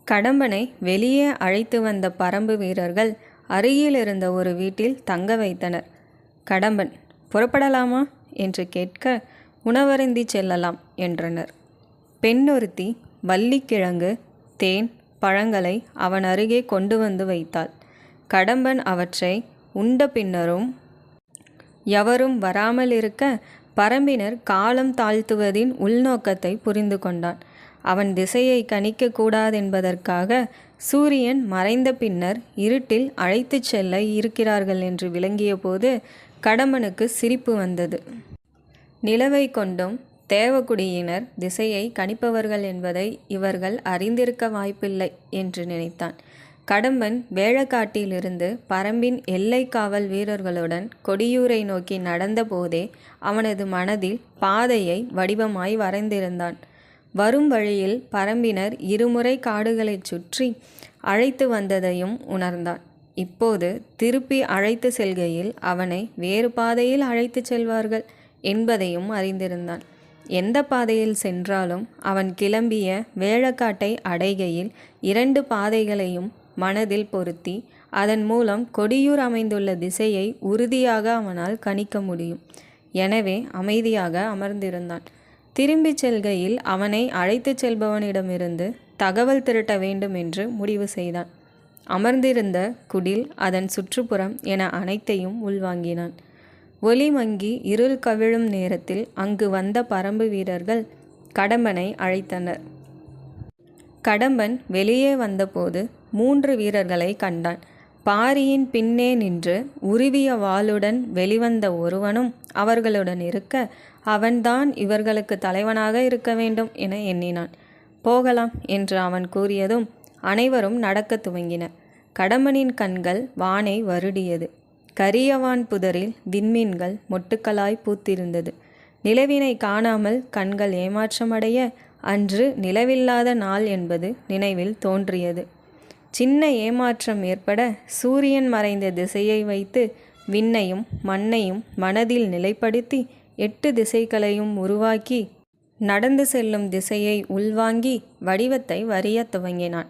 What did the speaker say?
கடம்பனை வெளியே அழைத்து வந்த பரம்பு வீரர்கள் அருகில் இருந்த ஒரு வீட்டில் தங்க வைத்தனர். கடம்பன் புறப்படலாமா என்று கேட்க, உணவருந்தி செல்லலாம் என்றனர். பெண்ணொருத்தி வள்ளிக்கிழங்கு, தேன், பழங்களை அவன் அருகே கொண்டு வந்து வைத்தாள். கடம்பன் அவற்றை உண்ட பின்னரும் எவரும் வராமல் இருக்க, பரம்பினர் காலம் தாழ்த்துவதின் உள்நோக்கத்தை புரிந்து கொண்டான். அவன் திசையை கணிக்க கூடாதென்பதற்காக சூரியன் மறைந்த பின்னர் இருட்டில் அழைத்துச் செல்ல இருக்கிறார்கள் என்று விளங்கிய போது கடம்பனுக்கு சிரிப்பு வந்தது. நிலவை கொண்டும் தேவகுடியினர் திசையை கணிப்பவர்கள் என்பதை இவர்கள் அறிந்திருக்க வாய்ப்பில்லை என்று நினைத்தான். கடம்பன் வேழக்காட்டிலிருந்து பரம்பின் எல்லை காவல் வீரர்களுடன் கொடியூரை நோக்கி நடந்த போதே அவனது மனதில் பாதையை வடிவமாய் வரைந்திருந்தான். வரும் வழியில் பரம்பினர் இருமுறை காடுகளைச் சுற்றி அழைத்து வந்ததையும் உணர்ந்தான். இப்போது திருப்பி அழைத்து செல்கையில் அவனை வேறு பாதையில் அழைத்து செல்வார்கள் என்பதையும் அறிந்திருந்தான். எந்த பாதையில் சென்றாலும் அவன் கிளம்பிய வேழக்காட்டை அடைகையில் 2 பாதைகளையும் மனதில் பொருத்தி அதன் மூலம் கொடியூர் அமைந்துள்ள திசையை உறுதியாக அவனால் கணிக்க முடியும். எனவே அமைதியாக அமர்ந்திருந்தான். திரும்பிச் செல்கையில் அவனை அழைத்துச் செல்பவனிடமிருந்து தகவல் திரட்ட வேண்டும் என்று முடிவு செய்தான். அமர்ந்திருந்த குடில், அதன் சுற்றுப்புறம் என அனைத்தையும் உள்வாங்கினான். ஒளி மங்கி இருள் கவிழும் நேரத்தில் அங்கு வந்த பரம்பு வீரர்கள் கடம்பனை அழைத்தனர். கடம்பன் வெளியே வந்தபோது 3 வீரர்களை கண்டான். பாரியின் பின்னே நின்று உருவிய வாளுடன் வெளிவந்த ஒருவனும் அவர்களுடன் இருக்க, அவன்தான் இவர்களுக்கு தலைவனாக இருக்க வேண்டும் என எண்ணினான். போகலாம் என்று அவன் கூறியதும் அனைவரும் நடக்க துவங்கினர். கடம்பனின் கண்கள் வானை வருடியது. கரியவான் புதரில் விண்மீன்கள் மொட்டுக்களாய் பூத்திருந்தது. நிலவினை காணாமல் கண்கள் ஏமாற்றமடைய அன்று நிலவில்லாத நாள் என்பது நினைவில் தோன்றியது. சின்ன ஏமாற்றம் ஏற்பட சூரியன் மறைந்த திசையை வைத்து விண்ணையும் மண்ணையும் மனதில் நிலைப்படுத்தி 8 திசைகளையும் உருவாக்கி நடந்து செல்லும் திசையை உள்வாங்கி வடிவத்தை வரிய துவங்கினான்.